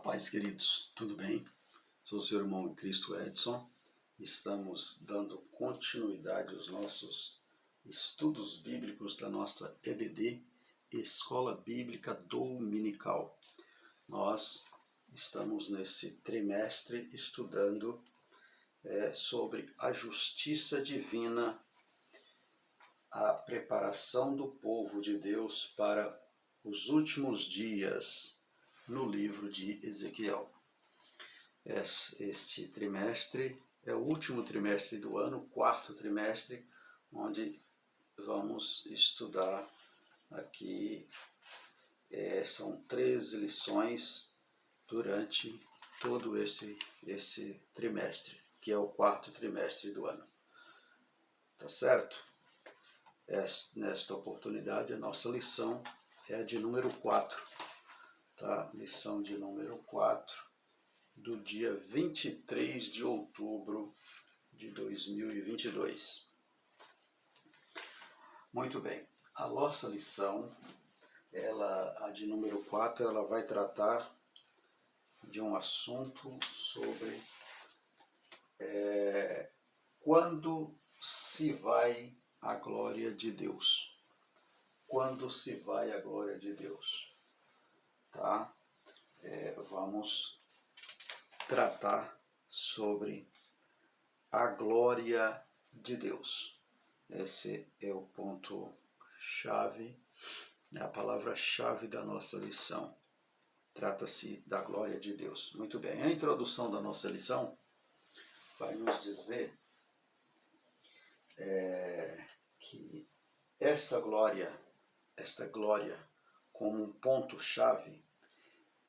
Paz, queridos, tudo bem? Sou o seu irmão em Cristo, Edson. Estamos dando continuidade aos nossos estudos bíblicos da nossa EBD, Escola Bíblica Dominical. Nós estamos nesse trimestre estudando sobre a justiça divina, a preparação do povo de Deus para os últimos dias no livro de Ezequiel. Este trimestre é o último trimestre do ano, quarto trimestre, onde vamos estudar aqui, são 13 lições durante todo esse trimestre, que é o quarto trimestre do ano. Tá certo? Nesta oportunidade, a nossa lição é a de número 4, tá? Lição de número 4, do dia 23 de outubro de 2022. Muito bem, a nossa lição, a de número 4, ela vai tratar de um assunto sobre quando se vai a glória de Deus. Quando se vai a glória de Deus. Tá? Vamos tratar sobre a glória de Deus. Esse é o ponto-chave, a palavra-chave da nossa lição. Trata-se da glória de Deus. Muito bem, a introdução da nossa lição vai nos dizer que esta glória como um ponto-chave,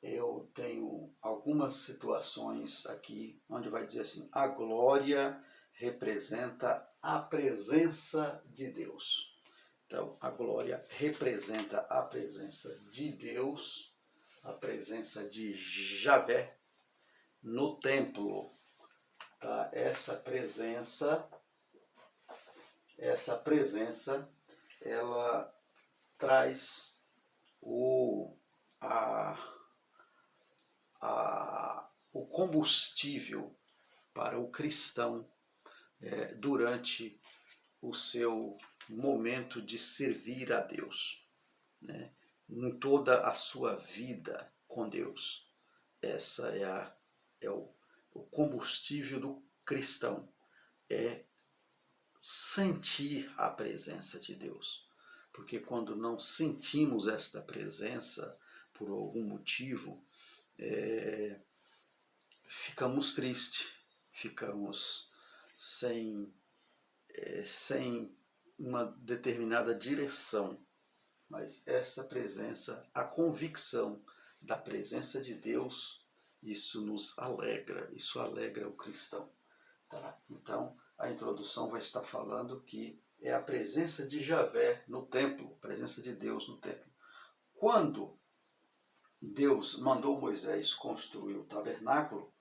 eu tenho algumas situações aqui onde vai dizer assim: a glória representa a presença de Deus. Então, a glória representa a presença de Deus, a presença de Javé no templo. Tá? Essa presença, ela traz o combustível para o cristão durante o seu momento de servir a Deus, né? Em toda a sua vida com Deus. Essa é o combustível do cristão, é sentir a presença de Deus. Porque quando não sentimos esta presença, por algum motivo, ficamos tristes, ficamos sem uma determinada direção. Mas essa presença, a convicção da presença de Deus, isso nos alegra, isso alegra o cristão. Tá? Então, a introdução vai estar falando que é a presença de Javé no templo, a presença de Deus no templo. Quando Deus mandou Moisés construir o tabernáculo,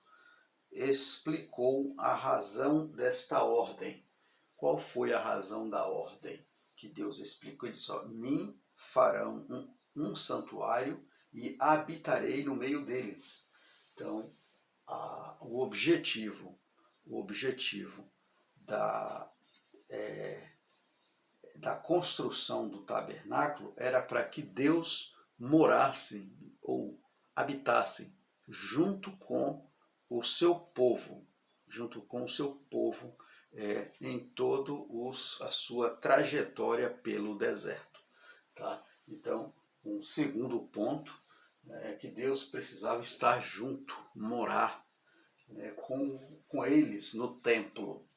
explicou a razão desta ordem. Qual foi a razão da ordem que Deus explicou? Ele disse: me farão um santuário e habitarei no meio deles. Então, o objetivo da construção do tabernáculo era para que Deus morasse ou habitasse junto com o seu povo, em todo a sua trajetória pelo deserto. Tá? Então, um segundo ponto é que Deus precisava estar junto, morar com eles no templo,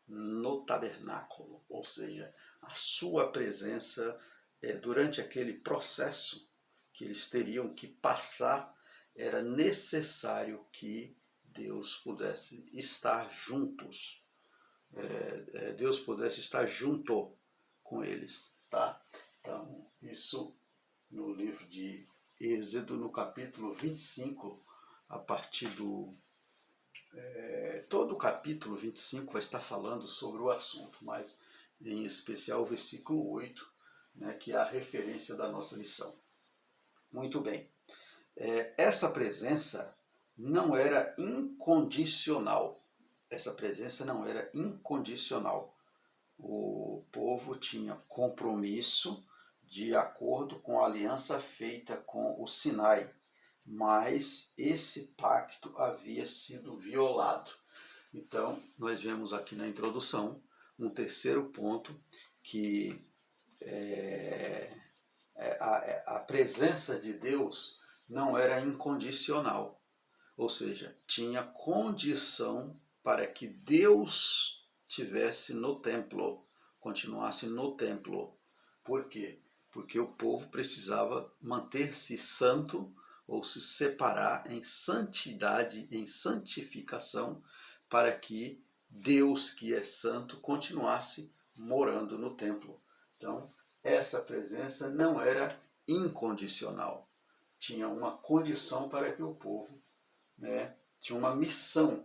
no tabernáculo, ou seja, a sua presença durante aquele processo que eles teriam que passar, era necessário que Deus pudesse estar juntos, Deus pudesse estar junto com eles. Tá? Então, isso no livro de Êxodo, no capítulo 25, a partir do... todo o capítulo 25 vai estar falando sobre o assunto, mas em especial o versículo 8, né, que é a referência da nossa lição. Muito bem. Essa presença não era incondicional. Essa presença não era incondicional. O povo tinha compromisso de acordo com a aliança feita com o Sinai, mas esse pacto havia sido violado. Então, nós vemos aqui na introdução um terceiro ponto, que a presença de Deus não era incondicional, ou seja, tinha condição para que Deus tivesse no templo, continuasse no templo. Por quê? Porque o povo precisava manter-se santo ou se separar em santidade, em santificação, para que Deus, que é santo, continuasse morando no templo. Então, essa presença não era incondicional. Tinha uma condição para que o povo, tinha uma missão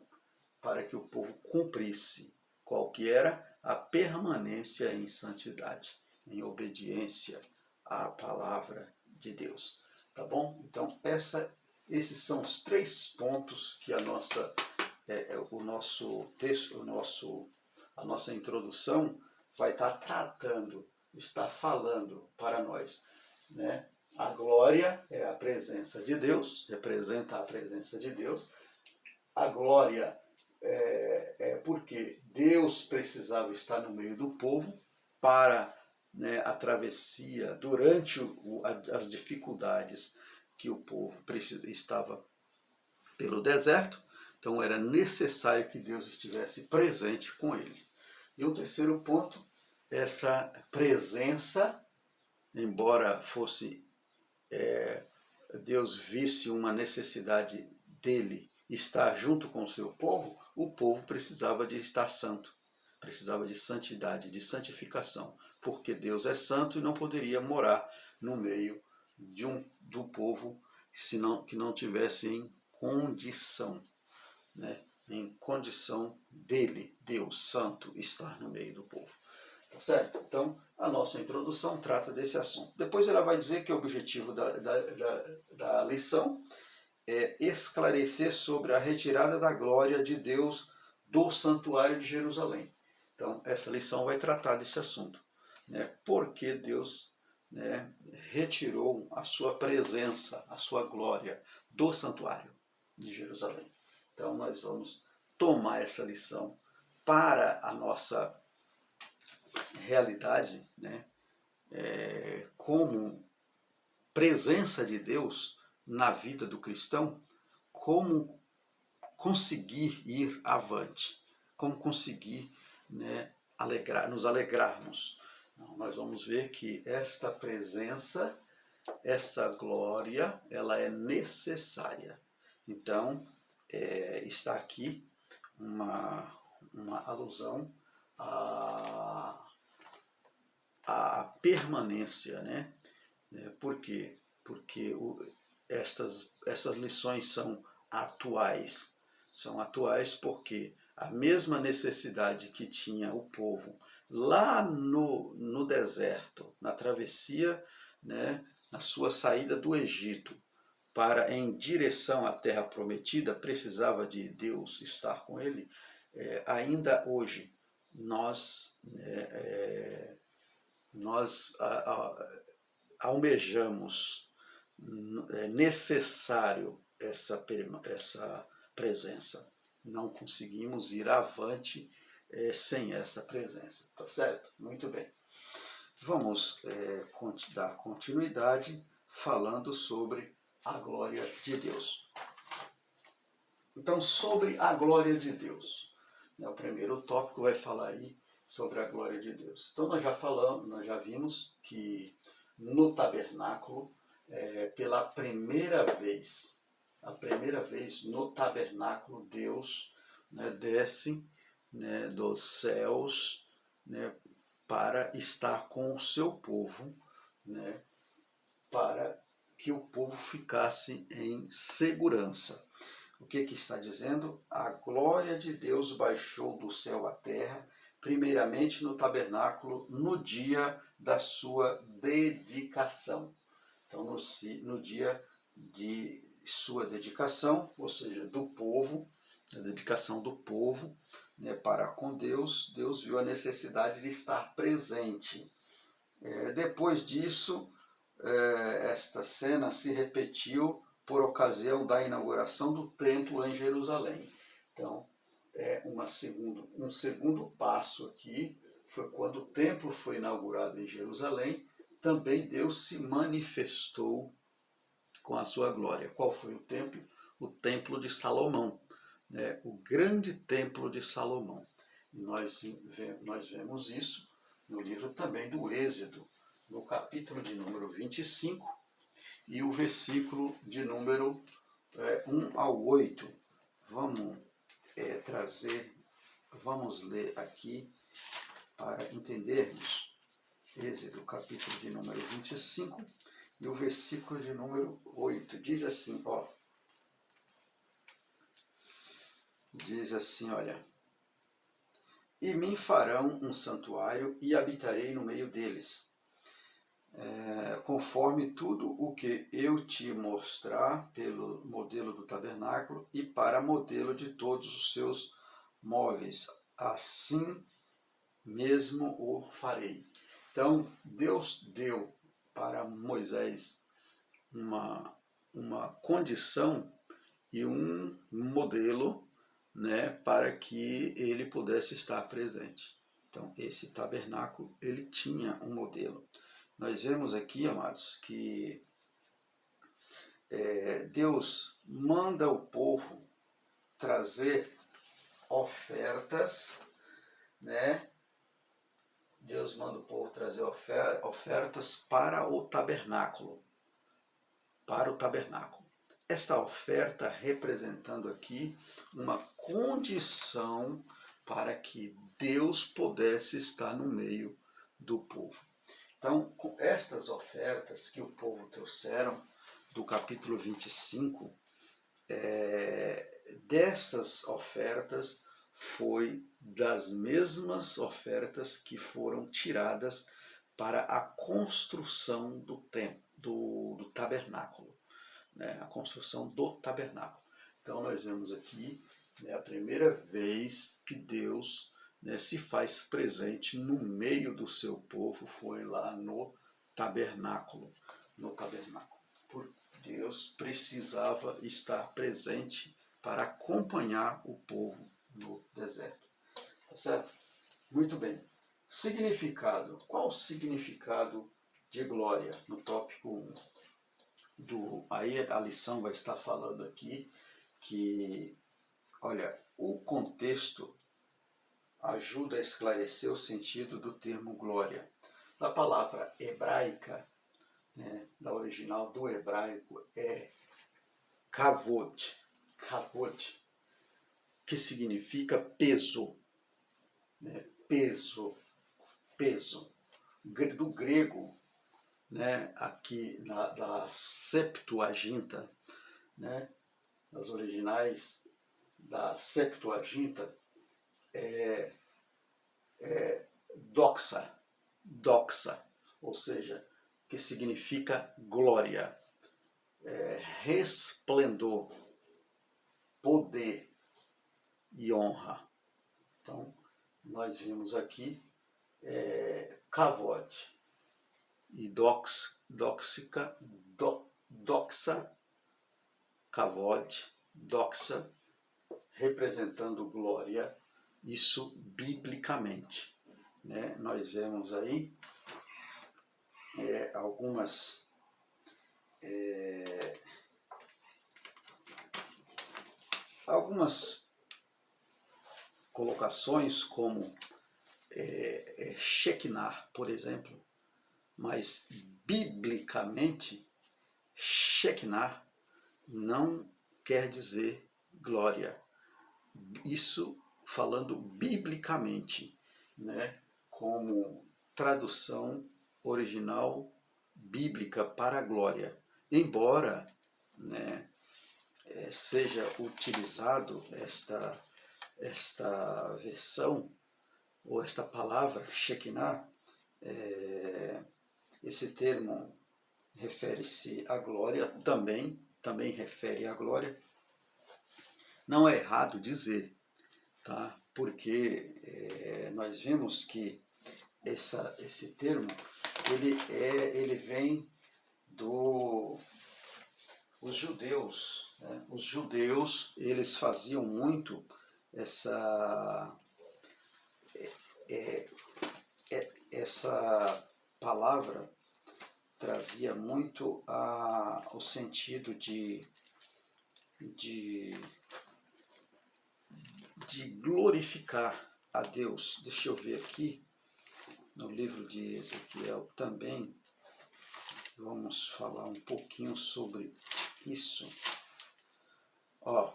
para que o povo cumprisse. Qual que era? A permanência em santidade, em obediência à palavra de Deus. Tá bom? Então, esses são os 3 pontos que o nosso texto, a nossa introdução vai estar tratando, está falando para nós, né? A glória é a presença de Deus, representa a presença de Deus. A glória é porque Deus precisava estar no meio do povo para, a travessia, durante as dificuldades que o povo estava pelo deserto. Então era necessário que Deus estivesse presente com eles. E o terceiro ponto, essa presença, embora fosse Deus visse uma necessidade dele estar junto com o povo precisava de estar santo, precisava de santidade, de santificação, porque Deus é santo e não poderia morar no meio do povo que não tivesse em condição, em condição dele, Deus santo, estar no meio do povo. Tá certo? Então, a nossa introdução trata desse assunto. Depois ela vai dizer que o objetivo da lição é esclarecer sobre a retirada da glória de Deus do santuário de Jerusalém. Então, essa lição vai tratar desse assunto. Por que Deus retirou a sua presença, a sua glória do santuário de Jerusalém. Então, nós vamos tomar essa lição para a nossa realidade, como presença de Deus na vida do cristão, como conseguir ir avante, como conseguir nos alegrarmos. Nós vamos ver que esta presença, essa glória, ela é necessária. Então, está aqui uma alusão à permanência, Por quê? Porque essas lições são atuais. São atuais porque a mesma necessidade que tinha o povo lá no deserto, na travessia, na sua saída do Egito, em direção à terra prometida, precisava de Deus estar com ele. Ainda hoje, nós almejamos, é necessário essa presença. Não conseguimos ir avante sem essa presença, tá certo? Muito bem. Vamos dar continuidade falando sobre a glória de Deus. Então, sobre a glória de Deus, o primeiro tópico vai falar aí sobre a glória de Deus. Então, nós já vimos que no tabernáculo, pela primeira vez no tabernáculo, Deus desce dos céus para estar com o seu povo, para que o povo ficasse em segurança. O que está dizendo? A glória de Deus baixou do céu à terra, primeiramente no tabernáculo, no dia da sua dedicação. Então, no dia de sua dedicação, ou seja, do povo, a dedicação do povo, né, para com Deus, Deus viu a necessidade de estar presente. Depois disso, esta cena se repetiu por ocasião da inauguração do templo em Jerusalém. Então, um segundo passo aqui foi quando o templo foi inaugurado em Jerusalém, também Deus se manifestou com a sua glória. Qual foi o templo? O templo de Salomão, né? O grande templo de Salomão. E nós vemos isso no livro também do Êxodo, no capítulo de número 25 e o versículo de número 1 ao 8. Vamos ler aqui para entendermos. Êxodo, capítulo de número 25 e o versículo de número 8. Diz assim, olha: E me farão um santuário e habitarei no meio deles, conforme tudo o que eu te mostrar pelo modelo do tabernáculo e para modelo de todos os seus móveis, assim mesmo o farei. Então, Deus deu para Moisés uma condição e um modelo, né, para que ele pudesse estar presente. Então, esse tabernáculo, ele tinha um modelo. Nós vemos aqui, amados, que Deus manda o povo trazer ofertas, né? Deus manda o povo trazer ofertas para o tabernáculo. Esta oferta representando aqui uma condição para que Deus pudesse estar no meio do povo. Então, com estas ofertas que o povo trouxeram, do capítulo 25, dessas ofertas foi das mesmas ofertas que foram tiradas para a construção do templo, do tabernáculo, né? A construção do tabernáculo. Então nós vemos aqui, né, a primeira vez que Deus, né, se faz presente no meio do seu povo foi lá no tabernáculo. Deus precisava estar presente para acompanhar o povo no deserto. Tá certo? Muito bem. Significado. Qual o significado de glória? No tópico 1. Aí a lição vai estar falando aqui que, olha, o contexto ajuda a esclarecer o sentido do termo glória. A palavra hebraica, né, da original do hebraico, é kavod, que significa peso, né, peso. Do grego, né, aqui da Septuaginta, né, nas originais da Septuaginta, doxa, ou seja, que significa glória, resplendor, poder e honra. Então, nós vimos aqui kavod e doxa, kavod, doxa, representando glória, isso biblicamente, né? Nós vemos aí algumas colocações como Shekinah, por exemplo, mas biblicamente Shekinah não quer dizer glória. Isso falando biblicamente, né, como tradução original bíblica para a glória. Embora, né, seja utilizado esta versão, ou esta palavra, Shekinah, esse termo refere-se à glória, também também refere à glória, não é errado dizer, tá? Porque nós vimos que esse termo ele vem os judeus, né? Os judeus, eles faziam muito essa palavra trazia muito o sentido de glorificar a Deus. Deixa eu ver aqui, no livro de Ezequiel também, vamos falar um pouquinho sobre isso. Ó,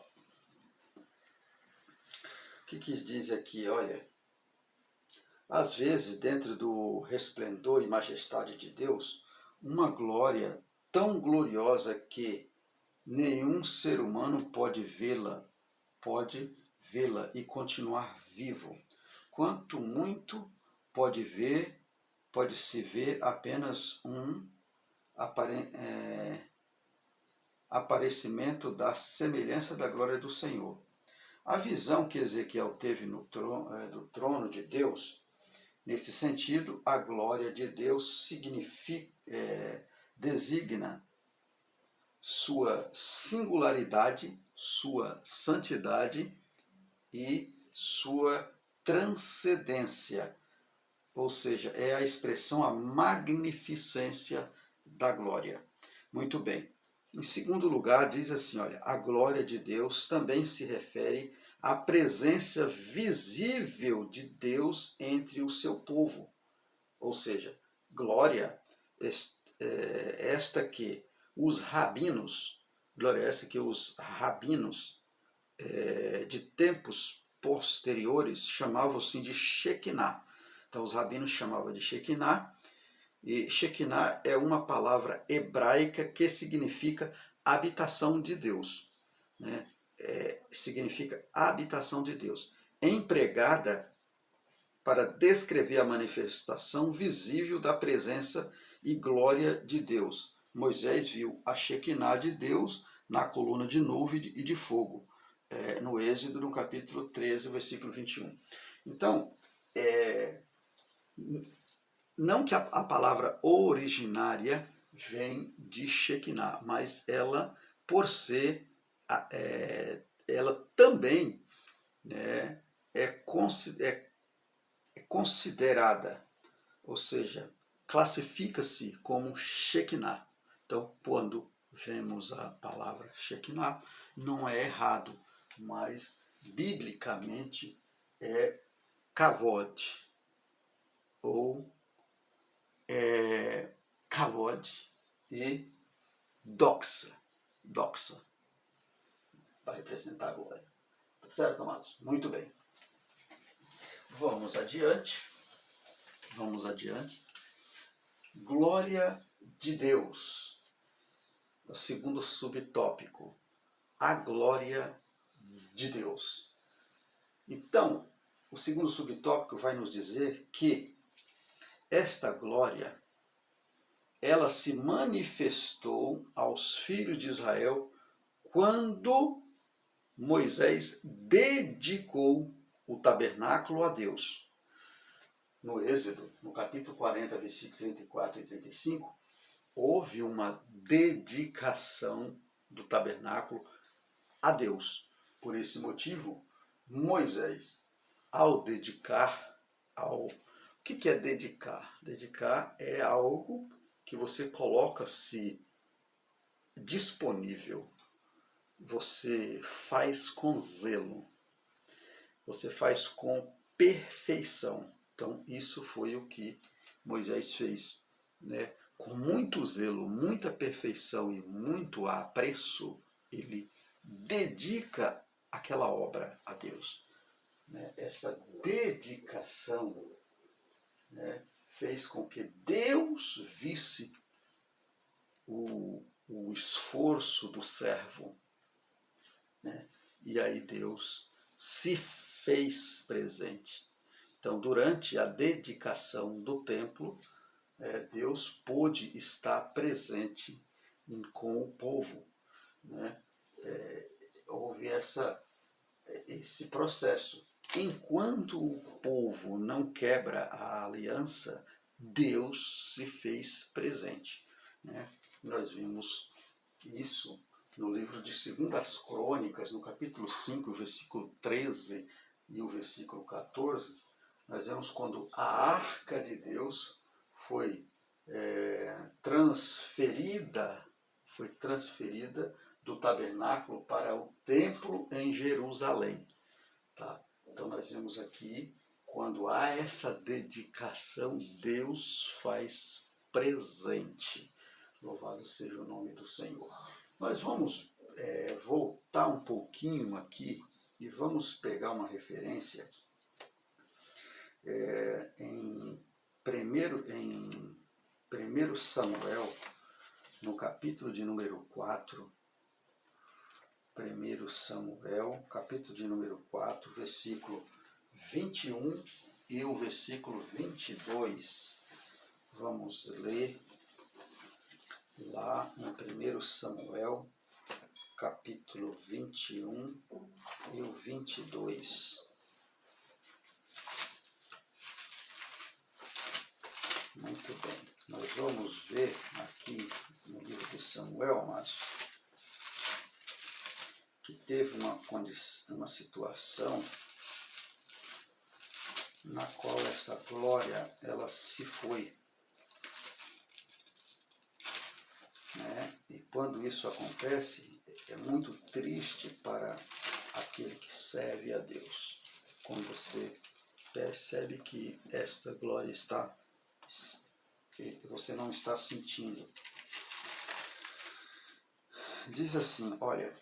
o que diz aqui? Olha, às vezes, dentro do resplendor e majestade de Deus, uma glória tão gloriosa que nenhum ser humano pode vê-la e continuar vivo. Quanto muito pode-se ver apenas um aparecimento da semelhança da glória do Senhor. A visão que Ezequiel teve do trono de Deus, nesse sentido, a glória de Deus designa sua singularidade, sua santidade e sua transcendência, ou seja, é a expressão, a magnificência da glória. Muito bem. Em segundo lugar, diz assim, olha, a glória de Deus também se refere à presença visível de Deus entre o seu povo. Ou seja, glória esta que os rabinos, glória essa que os rabinos de tempos posteriores chamavam-se de Shekinah. Então os rabinos chamavam de Shekinah, e Shekinah é uma palavra hebraica que significa habitação de Deus, né? Significa habitação de Deus, empregada para descrever a manifestação visível da presença e glória de Deus. Moisés viu a Shekinah de Deus na coluna de nuvem e de fogo, no Êxodo, no capítulo 13, versículo 21. Então, não que a palavra originária vem de Shekinah, mas ela, por ser, ela também, né, é considerada, ou seja, classifica-se como Shekinah. Então, quando vemos a palavra Shekinah, não é errado, mas biblicamente é kavod, ou kavod e doxa, para representar a glória. Tá certo, amados? Muito bem. Vamos adiante. Glória de Deus. O segundo subtópico, a glória de Deus. Então, o segundo subtópico vai nos dizer que esta glória, ela se manifestou aos filhos de Israel quando Moisés dedicou o tabernáculo a Deus. No Êxodo, no capítulo 40, versículos 34 e 35, houve uma dedicação do tabernáculo a Deus. Por esse motivo, Moisés, ao dedicar, o que é dedicar? Dedicar é algo que você coloca-se disponível, você faz com zelo, você faz com perfeição. Então, isso foi o que Moisés fez, né? Com muito zelo, muita perfeição e muito apreço, ele dedica aquela obra a Deus, né? Essa dedicação, né, fez com que Deus visse o esforço do servo, né? E aí Deus se fez presente. Então, durante a dedicação do templo, Deus pôde estar presente com o povo. né, houve esse processo. Enquanto o povo não quebra a aliança, Deus se fez presente, né? Nós vimos isso no livro de 2 Crônicas, no capítulo 5, o versículo 13 e o versículo 14, nós vemos quando a arca de Deus foi transferida do tabernáculo para o templo em Jerusalém. Tá? Então nós vemos aqui, quando há essa dedicação, Deus faz presente. Louvado seja o nome do Senhor. Nós vamos voltar um pouquinho aqui e vamos pegar uma referência em 1 Samuel, no capítulo de número 4, 1 Samuel, capítulo de número 4, versículo 21 e o versículo 22. Vamos ler lá em 1 Samuel, capítulo 21 e o 22. Muito bem, nós vamos ver aqui no livro de Samuel, amados, que teve uma situação na qual essa glória ela se foi. Né? E quando isso acontece, é muito triste para aquele que serve a Deus. Quando você percebe que esta glória você não está sentindo. Diz assim, olha,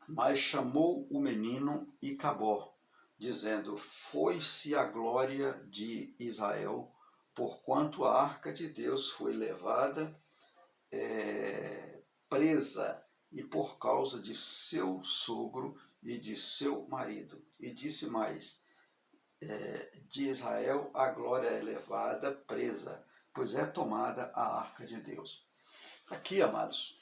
mas chamou o menino Icabó, dizendo, foi-se a glória de Israel, porquanto a arca de Deus foi levada presa, e por causa de seu sogro e de seu marido. E disse mais, de Israel a glória é levada presa, pois é tomada a arca de Deus. Aqui, amados,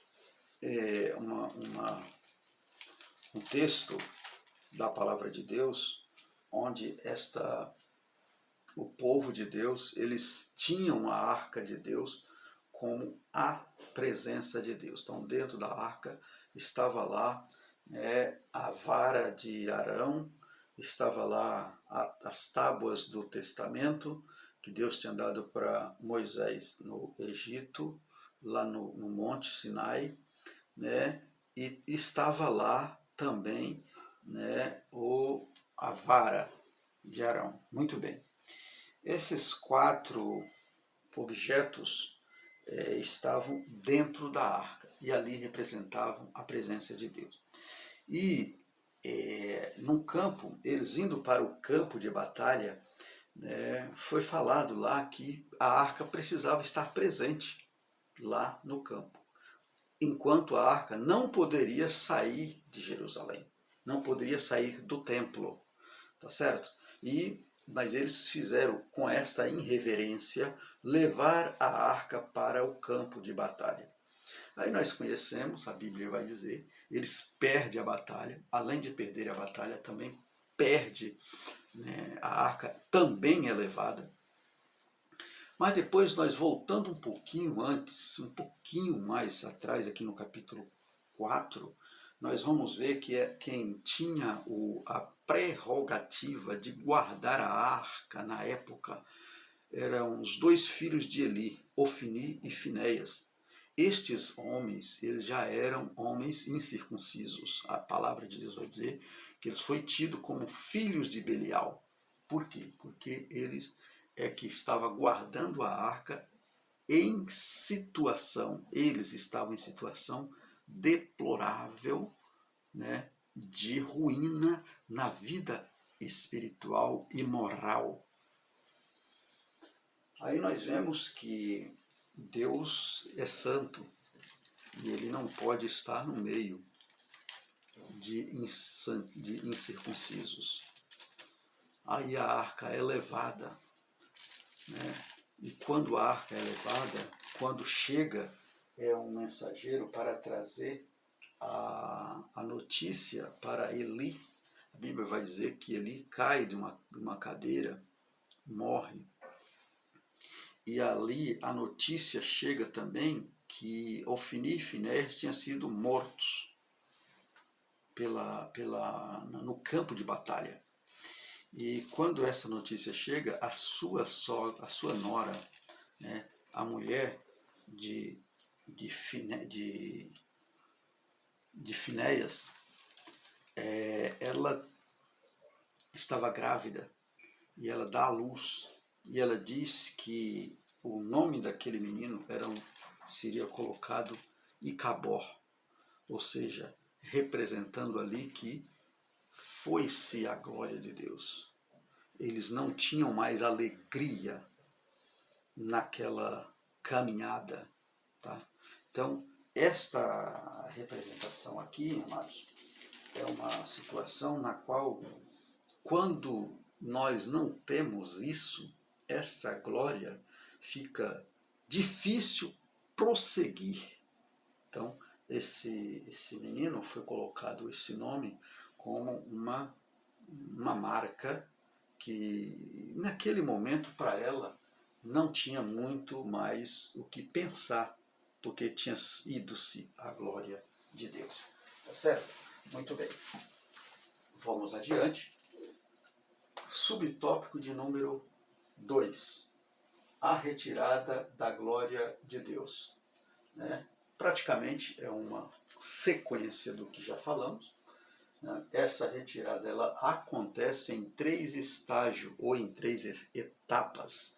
um texto da palavra de Deus, onde o povo de Deus, eles tinham a arca de Deus como a presença de Deus. Então, dentro da arca estava lá a vara de Arão, estava lá as tábuas do testamento que Deus tinha dado para Moisés no Egito, lá no Monte Sinai, né? E estava lá também, né, a vara de Arão. Muito bem. Esses 4 objetos estavam dentro da arca e ali representavam a presença de Deus. E no campo, eles indo para o campo de batalha, né, foi falado lá que a arca precisava estar presente lá no campo, enquanto a arca não poderia sair de Jerusalém, não poderia sair do templo, tá certo? Mas eles fizeram, com esta irreverência, levar a arca para o campo de batalha. Aí nós conhecemos, a Bíblia vai dizer, eles perdem a batalha, além de perder a batalha, também perde, né, a arca também é levada. Mas depois nós voltando um pouquinho antes, um pouquinho mais atrás, aqui no capítulo 4, nós vamos ver que quem tinha a prerrogativa de guardar a arca na época eram os 2 filhos de Eli, Ofni e Finéias. Estes homens, eles já eram homens incircuncisos. A palavra de Deus vai dizer que eles foram tidos como filhos de Belial. Por quê? Porque eles que estavam guardando a arca eles estavam em situação deplorável, né, de ruína na vida espiritual e moral. Aí nós vemos que Deus é santo e ele não pode estar no meio de incircuncisos. Aí a arca é levada, né? E quando a arca é levada, quando chega um mensageiro para trazer a notícia para Eli, a Bíblia vai dizer que Eli cai de uma cadeira, morre. E ali a notícia chega também que Ofni e Finéias tinham sido mortos no campo de batalha. E quando essa notícia chega, a sua nora, né, a mulher de Finéias, ela estava grávida e ela dá à luz. E ela diz que o nome daquele menino seria colocado Icabor, ou seja, representando ali que foi-se a glória de Deus. Eles não tinham mais alegria naquela caminhada. Tá? Então, esta representação aqui, amados, é uma situação na qual, quando nós não temos isso, essa glória, fica difícil prosseguir. Então, esse menino foi colocado esse nome como uma marca que, naquele momento, para ela, não tinha muito mais o que pensar, porque tinha ido-se a glória de Deus. Tá certo? Muito bem. Vamos adiante. Subtópico de número 2. A retirada da glória de Deus. Né? Praticamente é uma sequência do que já falamos. Né? Essa retirada ela acontece em 3 estágios ou em 3 etapas.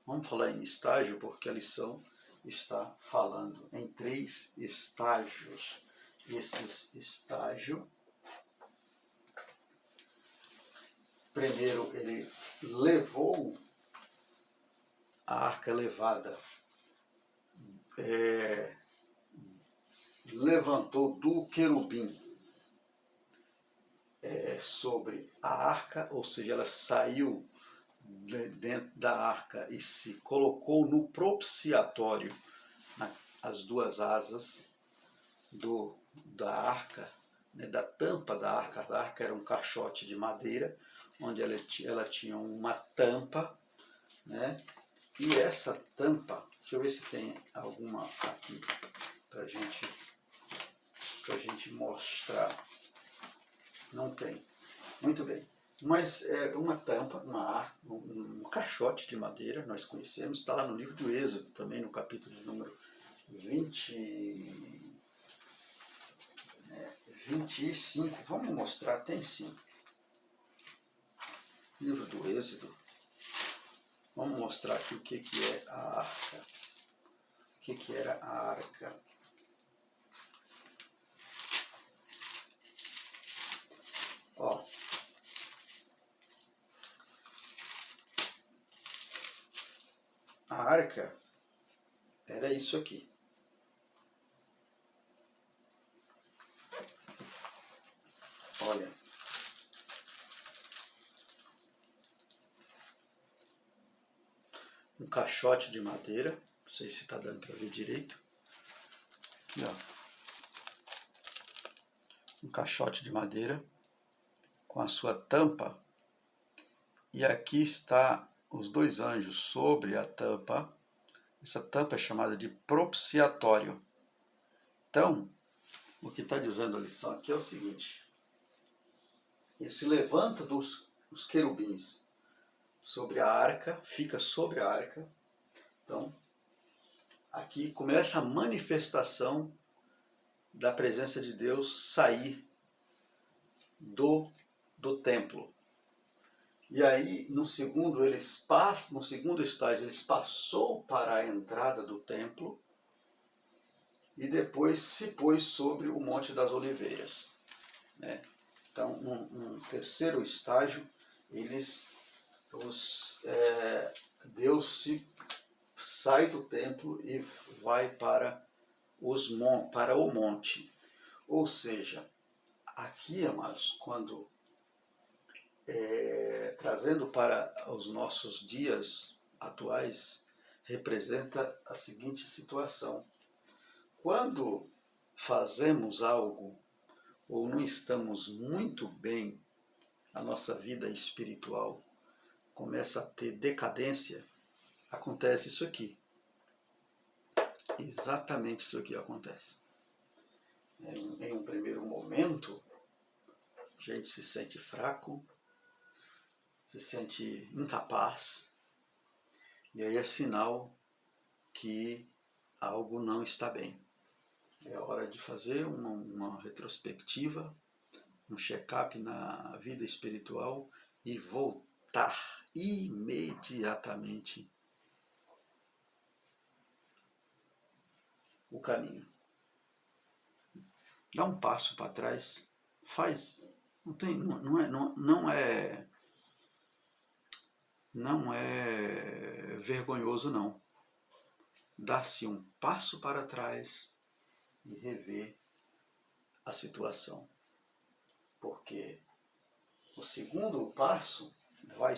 Vamos falar em estágio porque a lição está falando em 3 estágios. Esses estágios, primeiro ele levou a arca levada, levantou do querubim sobre a arca, ou seja, ela saiu dentro da arca e se colocou no propiciatório, as 2 asas da arca, né, da tampa da arca. A arca era um caixote de madeira, onde ela tinha uma tampa, né, e essa tampa, deixa eu ver se tem alguma aqui para gente mostrar. Não tem. Muito bem. Mas é uma tampa, um caixote de madeira, nós conhecemos, está lá no livro do Êxodo, também no capítulo de número 25. Vamos mostrar, tem sim. Livro do Êxodo. Vamos mostrar aqui o que é a arca. O que era a arca. Ó. A arca era isso aqui. Olha. Um caixote de madeira. Não sei se está dando para ver direito. Aqui, ó. Um caixote de madeira com a sua tampa. E aqui está os 2 anjos sobre a tampa. Essa tampa é chamada de propiciatório. Então, o que está dizendo a lição aqui é o seguinte. Ele se levanta dos querubins sobre a arca, fica sobre a arca. Então, aqui começa a manifestação da presença de Deus sair do templo. E aí, no segundo estágio, eles passou para a entrada do templo e depois se pôs sobre o Monte das Oliveiras. Né? Então, um terceiro estágio, Deus sai do templo e vai para o monte. Ou seja, aqui, amados, quando trazendo para os nossos dias atuais, representa a seguinte situação. Quando fazemos algo ou não estamos muito bem, a nossa vida espiritual começa a ter decadência, acontece isso aqui. Exatamente isso aqui acontece. Em um primeiro momento, a gente se sente fraco, se sente incapaz, e aí é sinal que algo não está bem. É hora de fazer uma retrospectiva, um check-up na vida espiritual e voltar imediatamente o caminho. Dá um passo para trás, faz, não é vergonhoso não. Dar-se um passo para trás e rever a situação. Porque o segundo passo vai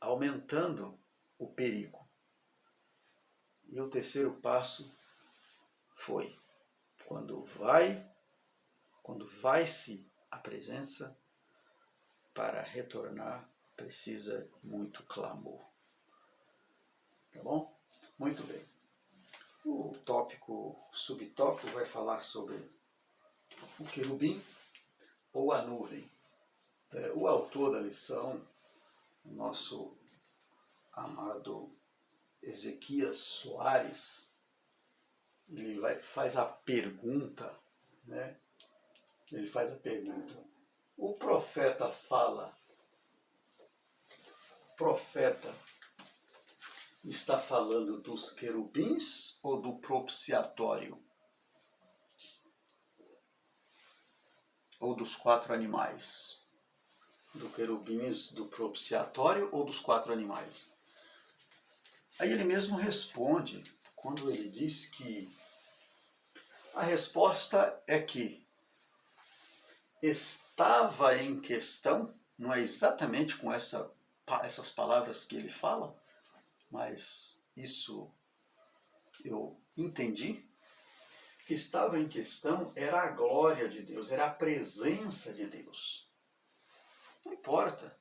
aumentando o perigo. E o terceiro passo foi quando vai-se a presença, para retornar precisa muito clamor. Tá bom? Muito bem. O subtópico vai falar sobre o querubim ou a nuvem. O autor da lição, nosso amado Ezequias Soares, ele faz a pergunta, né? Ele faz a pergunta. O profeta está falando dos querubins ou do propiciatório? Ou dos 4 animais? Do querubins, do propiciatório ou dos 4 animais? Aí ele mesmo responde, quando ele diz que a resposta é que estava em questão, não é exatamente com essas palavras que ele fala, mas isso eu entendi, que estava em questão era a glória de Deus, era a presença de Deus. Não importa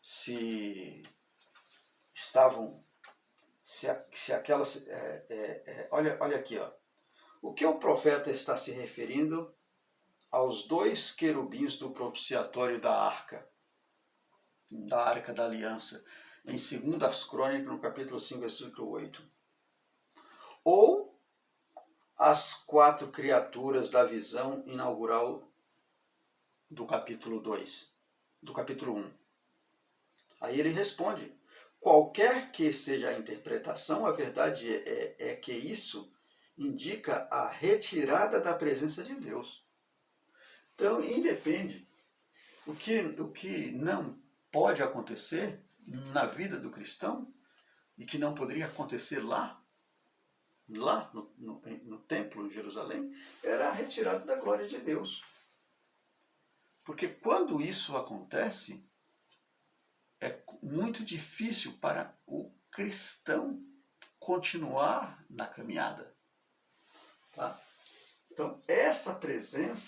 se estavam, se aquelas... olha aqui, ó. O que o profeta está se referindo aos 2 querubins do propiciatório da Arca da Aliança, em 2 Crônicas, no capítulo 5, versículo 8. Ou as 4 criaturas da visão inaugural do capítulo 2, do capítulo 1. Aí ele responde, qualquer que seja a interpretação, a verdade é que isso indica a retirada da presença de Deus. Então, independe. O que não pode acontecer na vida do cristão e que não poderia acontecer lá no templo de Jerusalém, era a retirada da glória de Deus. Porque quando isso acontece, é muito difícil para o cristão continuar na caminhada. Tá? Então, essa presença